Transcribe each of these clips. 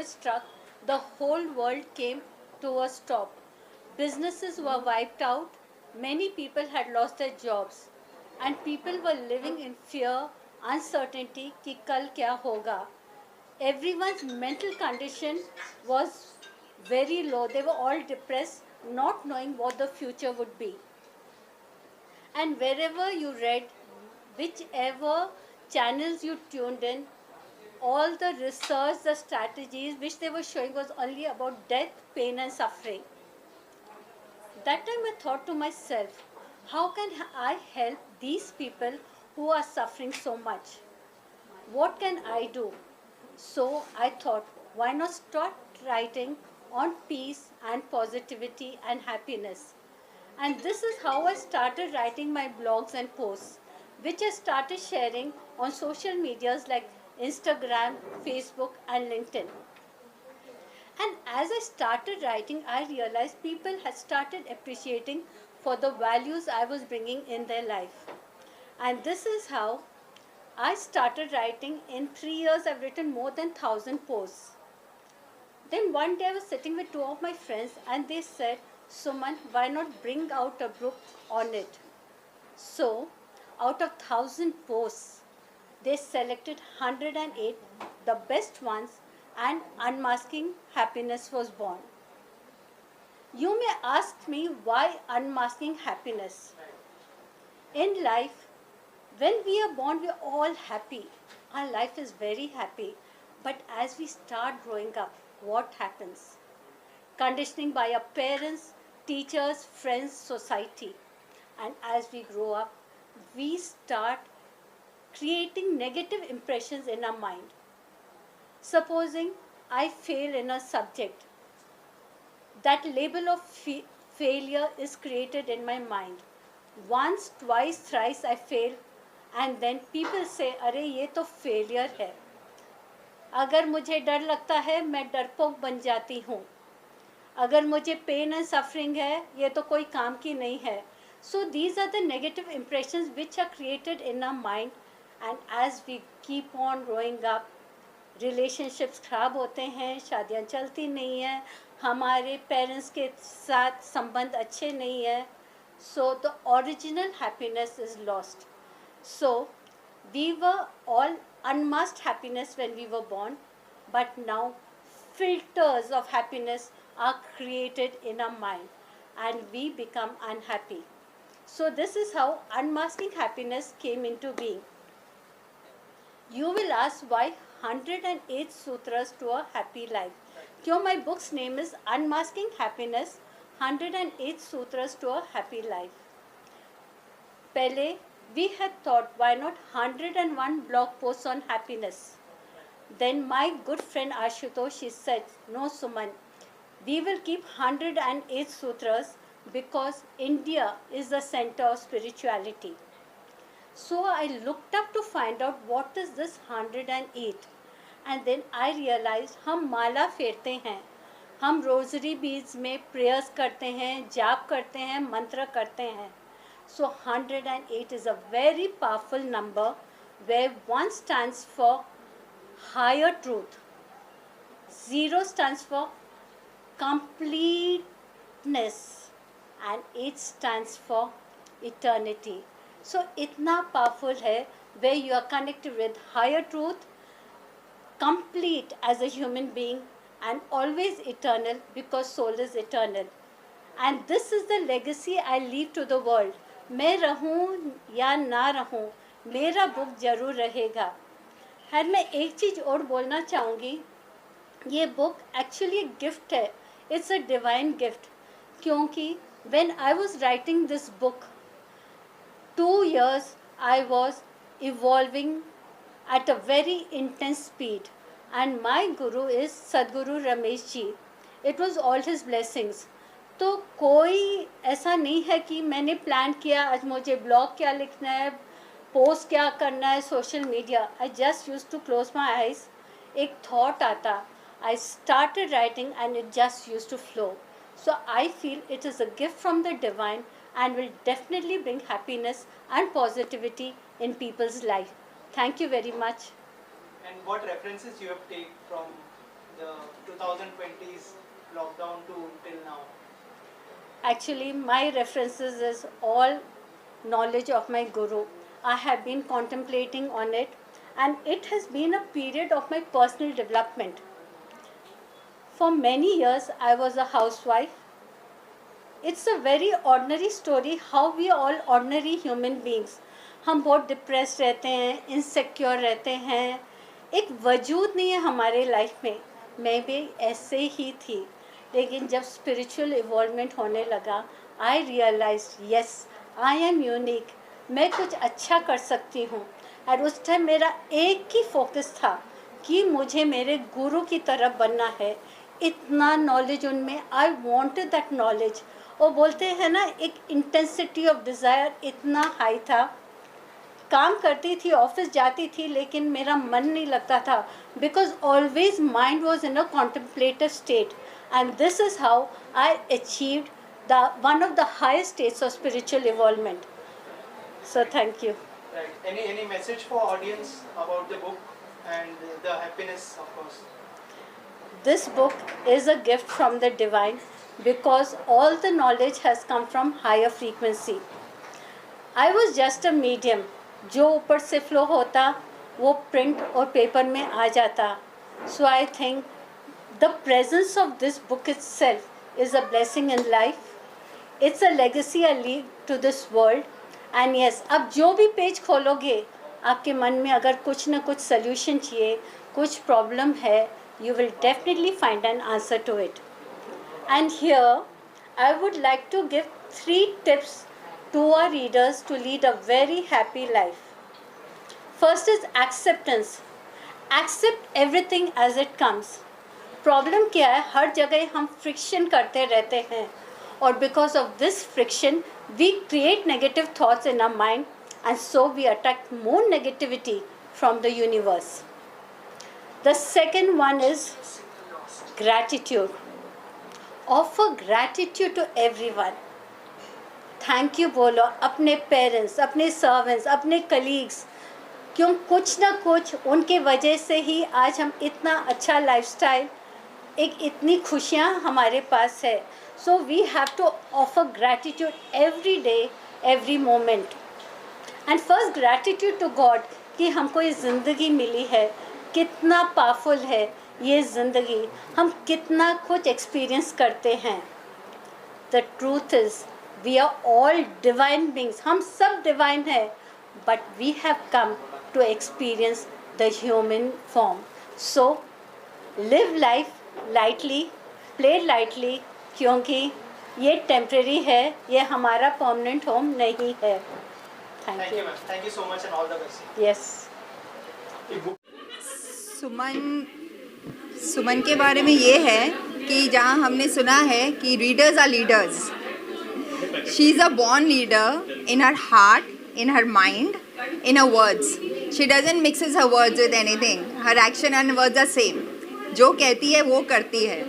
struck, the whole world came to a stop. Businesses were wiped out, many people had lost their jobs, and people were living in fear, uncertainty कि कल क्या होगा. Everyone's mental condition was very low. They were all depressed, not knowing what the future would be. And wherever you read, whichever channels you tuned in, all the research, the strategies which they were showing was only about death, pain and suffering. That time I thought to myself, how can I help these people who are suffering so much? What can I do? So I thought, why not start writing on peace and positivity and happiness? And this is how I started writing my blogs and posts, which I started sharing on social medias like Instagram, Facebook, and LinkedIn. And as I started writing, I realized people had started appreciating for the values I was bringing in their life. And this is how I started writing. In 3 years, I've written more than 1,000 posts. Then one day I was sitting with two of my friends and they said, Suman, why not bring out a book on it? So, out of 1,000 posts, they selected 108, the best ones, and Unmasking Happiness was born. You may ask me why Unmasking Happiness? In life, when we are born, we are all happy. Our life is very happy. But as we start growing up, what happens? Conditioning by our parents, teachers, friends, society. And as we grow up, we start creating negative impressions in our mind. Supposing I fail in a subject, that label of failure is created in my mind. Once, twice, thrice I fail, and then people say, अरे ये तो failure है. अगर मुझे डर लगता है, मैं डरपोक बन जाती हूँ. अगर मुझे pain and suffering है, ये तो कोई काम की नहीं है. So these are the negative impressions which are created in our mind, and as we keep on growing up, relationships खराब होते हैं, शादियाँ चलती नहीं हैं, हमारे पेरेंट्स के साथ संबंध अच्छे नहीं है. So the original happiness is lost. So we were all unmasked happiness when we were born, but now filters of happiness are created in our mind and we become unhappy. So this is how unmasking happiness came into being. You will ask why 108 Sutras to a Happy Life. क्यों my book's name is Unmasking Happiness, 108 Sutras to a Happy Life. पहले we had thought, why not 101 blog posts on happiness? Then my good friend Ashutosh, she said, no Suman, we will keep 108 Sutras because India is the center of spirituality. So I looked up to find out what is this 108. And then I realized हम माला फेरते हैं, हम rosary बीज में prayers करते हैं, जाप करते हैं, मंत्र करते हैं. So 108 is a very powerful number where 1 stands for higher truth, 0 stands for completeness, and 8 stands for eternity. So itna powerful hai where you are connected with higher truth, complete as a human being, and always eternal because soul is eternal. And this is the legacy I leave to the world. मैं रहूं या ना रहूं, मेरा book जरूर रहेगा. खैर मैं एक चीज़ और बोलना चाहूँगी, ये बुक एक्चुअली एक गिफ्ट है. इट्स अ डिवाइन गिफ्ट, क्योंकि when I was writing this book, 2 years I was evolving at a very intense speed, and my guru is Sadguru Ramesh ji. It was all his blessings. तो कोई ऐसा नहीं है कि मैंने plan किया आज मुझे ब्लॉग क्या लिखना है, पोस्ट क्या करना है, social media. I just use to close my eyes, एक थॉट आता, I started writing and it just use to flow. So I feel it is a gift from the divine and will definitely bring happiness and positivity in people's life. Thank you very much. And what references you have taken from the 2020s lockdown to till now? Actually, my references is all knowledge of my guru. I have been contemplating on it, and it has been a period of my personal development. For many years, I was a housewife. It's a very ordinary story how we are all ordinary human beings. हम बहुत depress रहते हैं, insecure रहते हैं, एक वजूद नहीं है हमारे लाइफ में. मैं भी ऐसे ही थी, लेकिन जब स्पिरिचुअल इवॉल्वमेंट होने लगा, I realise yes I am unique, मैं कुछ अच्छा कर सकती हूँ. और उस टाइम मेरा एक ही फोकस था कि मुझे मेरे गुरु की तरफ बनना है. इतना नॉलेज उनमें, आई वांटेड दैट नॉलेज. वो बोलते हैं ना, एक इंटेंसिटी ऑफ डिज़ायर इतना हाई था. काम करती थी, ऑफिस जाती थी, लेकिन मेरा मन नहीं लगता था, because always mind was in a contemplative state. And this is how I achieved the one of the highest states of spiritual involvement. So thank you. Right. Any message for audience about the book and the happiness, of course? This book is a gift from the divine because all the knowledge has come from higher frequency. I was just a medium. जो ऊपर से flow होता वो print और paper में आ जाता. So I think the presence of this book itself is a blessing in life. It's a legacy I leave to this world. And yes, अब जो भी पेज खोलोगे, आपके मन में अगर कुछ ना कुछ सल्यूशन चाहिए, कुछ प्रॉब्लम है, you will definitely find an answer to it. And here, I would like to give 3 tips to our readers to lead a very happy life. First is acceptance. Accept everything as it comes. Problem क्या है, हर जगह हम friction करते रहते हैं, और because of this friction we create negative thoughts in our mind, and so we attract more negativity from the universe. The second one is gratitude. Offer gratitude to everyone. Thank you बोलो अपने parents, अपने servants, अपने colleagues, क्यों कुछ ना कुछ उनके वजह से ही आज हम इतना अच्छा लाइफस्टाइल, एक इतनी खुशियाँ हमारे पास है. So we have to offer gratitude every day, every moment. And first gratitude to God कि हमको ये ज़िंदगी मिली है, कितना पावरफुल है ये ज़िंदगी, हम कितना कुछ एक्सपीरियंस करते हैं. The truth is we are all divine beings. हम सब डिवाइन हैं, but we have come to experience the human form. So live life lightly, play lightly, क्योंकि ये टेम्परेरी है, ये हमारा परमानेंट होम नहीं है. Thank you. Thank you so much and all the best. Yes. Suman के बारे में ये है कि जहाँ हमने सुना है कि readers are leaders. She is a born leader in her heart, in her mind, in her words. She doesn't mixes her words with anything. Her action and words are same. जो कहती है वो करती है,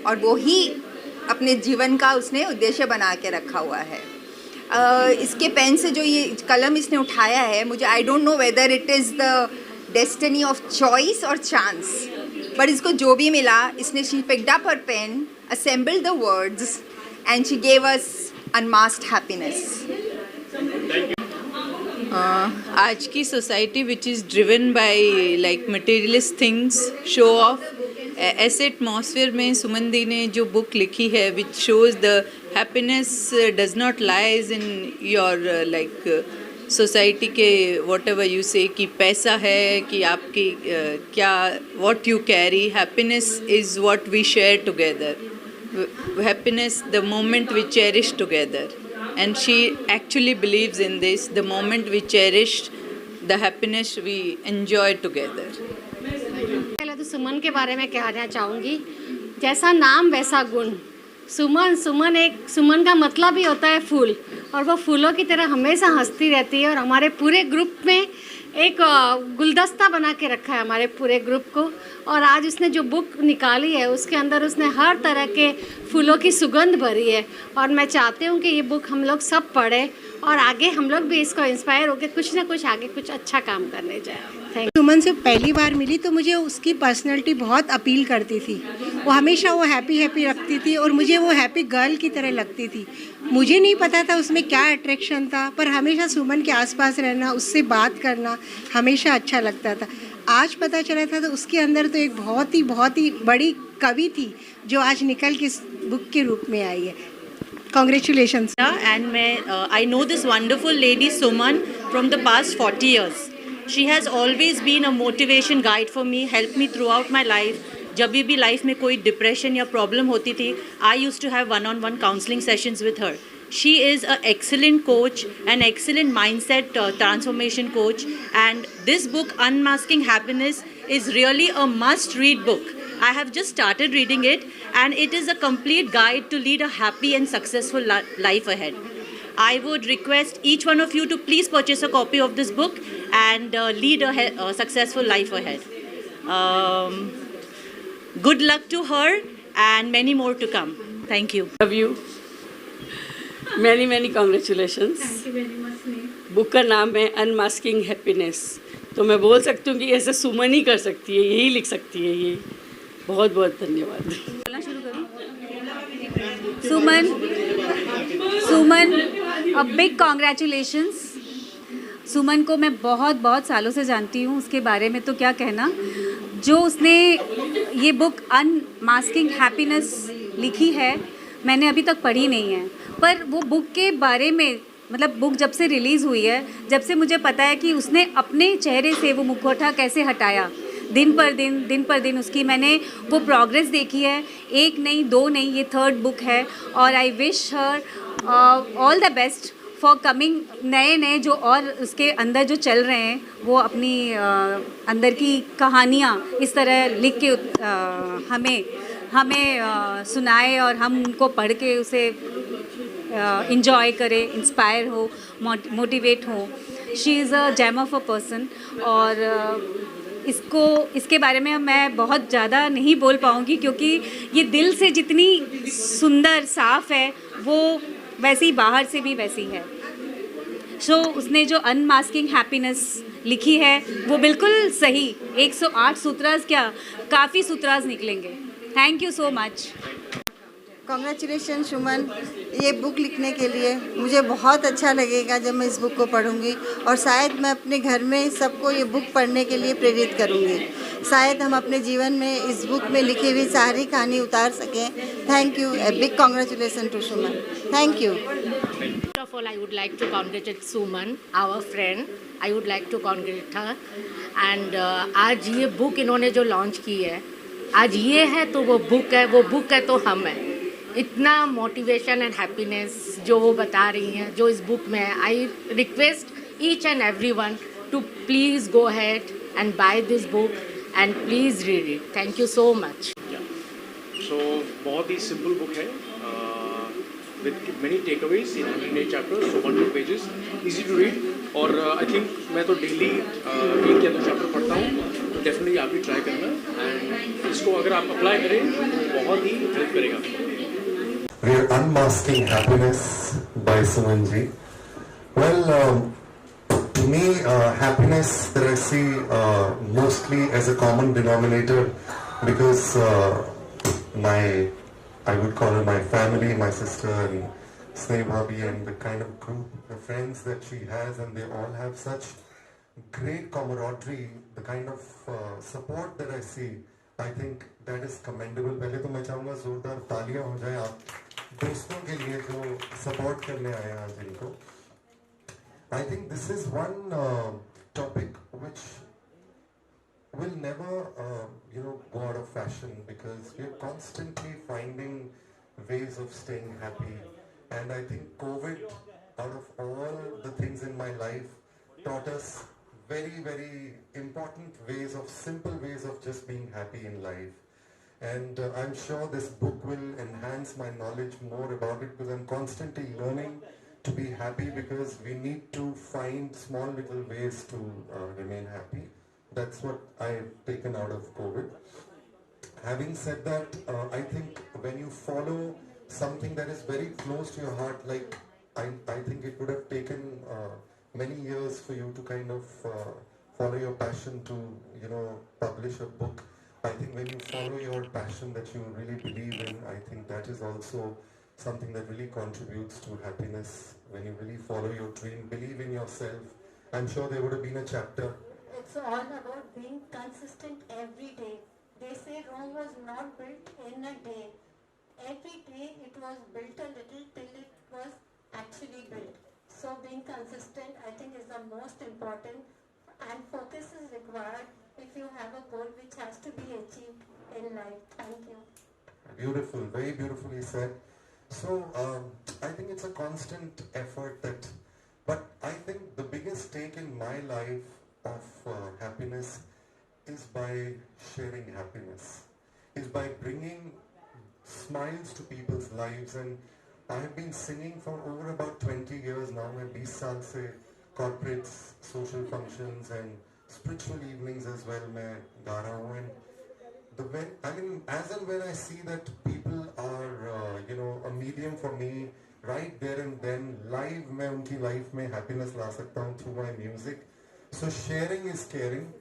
और वो ही अपने जीवन का उसने उद्देश्य बना के रखा हुआ है. इसके पेन से जो ये कलम इसने उठाया है, मुझे I don't know whether it is the destiny of choice और चांस, बट इसको जो भी मिला, इसने she picked up her pain, assembled the words, and she gave us unmasked happiness. आज की society which is driven by like materialist things, show off, ऐसे atmosphere में सुमन दी ने जो बुक लिखी है which shows the happiness does not lies in your like society के what ever you say, कि पैसा है, कि आपकी क्या what you carry. Happiness is what we share together. Happiness the moment we cherish together, and she actually believes in this. The moment we cherish the happiness we enjoy together. पहले तो सुमन के बारे में कहना चाहूँगी, जैसा नाम वैसा गुण. सुमन का मतलब ही होता है फूल, और वो फूलों की तरह हमेशा हंसती रहती है, और हमारे पूरे ग्रुप में एक गुलदस्ता बना के रखा है हमारे पूरे ग्रुप को. और आज उसने जो बुक निकाली है उसके अंदर उसने हर तरह के फूलों की सुगंध भरी है, और मैं चाहती हूँ कि ये बुक हम लोग सब पढ़ें, और आगे हम लोग भी इसको इंस्पायर होकर कुछ ना कुछ आगे कुछ अच्छा काम करने जाए. Thank you. सुमन से पहली बार मिली तो मुझे उसकी पर्सनैलिटी बहुत अपील करती थी। वो हमेशा वो हैप्पी हैप्पी रखती थी और मुझे वो हैप्पी गर्ल की तरह लगती थी। मुझे नहीं पता था उसमें क्या अट्रैक्शन था, पर हमेशा सुमन के आसपास रहना, उससे बात करना हमेशा अच्छा लगता था। आज पता चला था तो उसके अंदर तो एक बहुत ही बड़ी कवि थी जो आज निकल के इस बुक के रूप में आई है। Congratulations. And I know this wonderful lady Suman from the past 40 years. She has always been a motivation guide for me, helped me throughout my life. जब भी लाइफ में कोई डिप्रेशन या प्रॉब्लम होती थी, I used to have one-on-one counseling sessions with her. She is an excellent coach, an excellent mindset transformation coach, and this book, Unmasking Happiness, is really a must-read book. I have just started reading it, and it is a complete guide to lead a happy and successful life ahead. I would request each one of you to please purchase a copy of this book and lead a successful life ahead. Good luck to her and many more to come. Thank you. Love you. Many congratulations. Thank you very much, Neha. Book का नाम है unmasking happiness. तो मैं बोल सकती हूँ कि ऐसे सुमन ही कर सकती है, यही लिख सकती है ये। बहुत बहुत धन्यवाद। बोलना शुरू करूँ? सुमन अ बिग कॉन्ग्रेचुलेशंस। सुमन को मैं बहुत सालों से जानती हूँ, उसके बारे में तो क्या कहना। जो उसने ये बुक अनमास्किंग हैप्पीनेस लिखी है, मैंने अभी तक पढ़ी नहीं है, पर वो बुक के बारे में, मतलब बुक जब से रिलीज़ हुई है, जब से मुझे पता है कि उसने अपने चेहरे से वो मुखौटा कैसे हटाया, दिन पर दिन उसकी मैंने वो प्रोग्रेस देखी है। एक नहीं, दो नहीं, ये 3rd बुक है। और I wish her all the best for coming नए जो और उसके अंदर जो चल रहे हैं, वो अपनी अंदर की कहानियाँ इस तरह लिख के हमें सुनाए और हम उनको पढ़ के उसे इंजॉय करें, इंस्पायर हो, मोटिवेट हो। She is a gem of a person. और इसके बारे में मैं बहुत ज़्यादा नहीं बोल पाऊँगी, क्योंकि ये दिल से जितनी सुंदर साफ़ है, वो वैसे ही बाहर से भी वैसी है। उसने जो अनमास्किंग हैप्पीनेस लिखी है, वो बिल्कुल सही। 108 सूत्रास क्या, काफ़ी सूत्रास निकलेंगे। Thank you so much. Congratulation Suman, ये बुक लिखने के लिए। मुझे बहुत अच्छा लगेगा जब मैं इस बुक को पढ़ूंगी, और शायद मैं अपने घर में सबको ये बुक पढ़ने के लिए प्रेरित करूंगी। शायद हम अपने जीवन में इस बुक में लिखी हुई सारी कहानी उतार सकें। Thank you, a big congratulation to Suman. Thank you. First of all, I would like to congratulate Suman, our friend. I would like to congratulate her. And आज ये बुक इन्होंने जो लॉन्च की है, आज ये है तो वो बुक है, वो बुक है तो हम हैं। इतना मोटिवेशन एंड हैप्पीनेस जो वो बता रही हैं, जो इस बुक में है। I request each and every one to please go head and buy this book and please read it. Thank you so much. So बहुत ही सिंपल बुक है, with many takeaways in 108 chapters, so 100 pages, easy to read. और I think मैं तो daily 1 या 2 chapter पढ़ता हूँ, तो डेफिनेटली आप भी ट्राई करना, एंड इसको अगर आप अप्लाई करें तो बहुत ही हेल्प करेगा। We are unmasking happiness by Suman ji. Well, to me, happiness that I see mostly as a common denominator, because I would call her my family, my sister and Sneh Bhabhi, and the kind of group, the friends that she has, and they all have such great camaraderie, the kind of support that I see, I think that is commendable. पहले तो मैं चाहूँगा जोरदार तालियां हो जाए आप दोस्तों के लिए जो सपोर्ट करने आए हैं आज इनको। I think this is one topic which will never go out of fashion, because we're constantly finding ways of staying happy, and I think COVID, out of all the things in my life, taught us very important ways, of simple ways of just being happy in life. And I'm sure this book will enhance my knowledge more about it, because I'm constantly learning to be happy, because we need to find small little ways to remain happy. That's what I've taken out of COVID. Having said that, I think when you follow something that is very close to your heart, like I think it would have taken many years for you to kind of follow your passion to, you know, publish a book. I think when you follow your passion that you really believe in, I think that is also something that really contributes to happiness. When you really follow your dream, believe in yourself. I'm sure there would have been a chapter. It's all about being consistent every day. They say Rome was not built in a day. Every day it was built a little till it was actually built. So being consistent, I think, is the most important, and focus is required if you have a goal which has to be achieved in life. Thank you. Beautiful, very beautifully said. So I think it's a constant effort but I think the biggest stake in my life of happiness is by sharing happiness, is by bringing smiles to people's lives. And I have been singing for over about 20 years now. मैं 20 साल से corporates, social functions and spiritual evenings as well मैं गा रहा हूँ. And as and when I see that people are, you know, a medium for me, right there and then, live मैं उनकी life में happiness ला सकता हूँ through my music. So sharing is caring.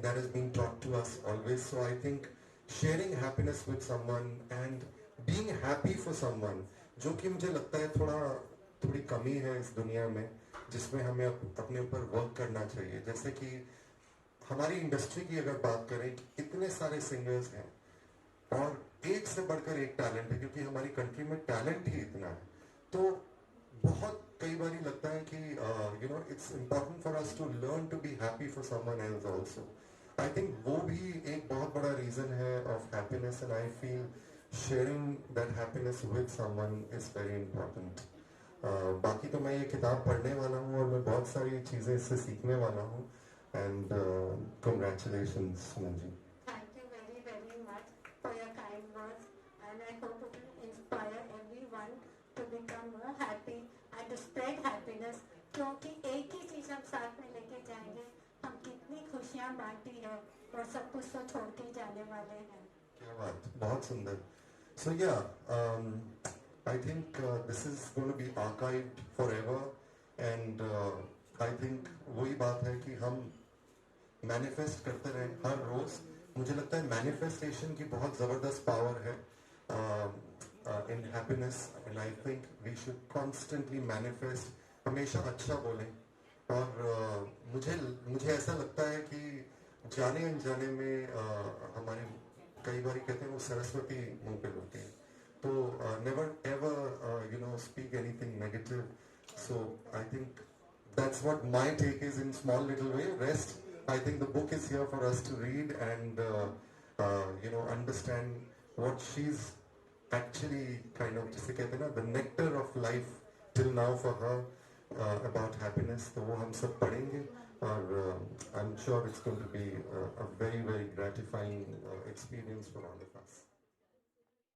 That has been taught to us always. So I think sharing happiness with someone and being happy for someone, जो कि मुझे लगता है थोड़ी कमी है इस दुनिया में, जिसमें हमें अपने ऊपर वर्क करना चाहिए. जैसे कि हमारी इंडस्ट्री की अगर बात करें, इतने सारे सिंगर्स हैं और एक से बढ़कर एक टैलेंट है, क्योंकि हमारी कंट्री में टैलेंट ही इतना है. तो बहुत कई बार लगता है कि you know it's important for us to learn to be happy for someone else also. I think वो भी एक बहुत बड़ा रीजन है of happiness, and I feel sharing that happiness with someone is very important. बाकी तो मैं ये किताब पढ़ने वाला हूँ और मैं बहुत सारी चीज़ें इससे सीखने वाला हूँ. And congratulations, Suman ji. Thank you very, very much for your kind words, and I hope it will inspire everyone to become more happy and to spread happiness. क्योंकि एक ही चीज़ हम साथ में लेके जाएंगे, हम कितनी खुशियाँ बांटी है और सब कुछ तो छोड़ के जाने वाले हैं. क्या बात, बहुत सुंदर. So yeah, I think this is going to be archived forever, and I think वही बात है कि हम मैनिफेस्ट करते रहे हर रोज. मुझे लगता है मैनिफेस्टेशन की बहुत ज़बरदस्त पावर है in happiness, and I think we should constantly manifest. हमेशा अच्छा बोलें. और मुझे ऐसा लगता है कि जाने अनजाने में हमारे कई बार कहते हैं वो सरस्वती मुंह पे होती है. तो never ever you know speak anything negative. So I think that's what my take is in small little way. Rest, I think the book is here for us to read and you know, understand what she's actually kind of जिसे कहते हैं ना, the nectar of life till now for her about happiness. तो वो हम सब पढ़ेंगे और I'm sure it's going to be a very, very gratifying experience for all of us.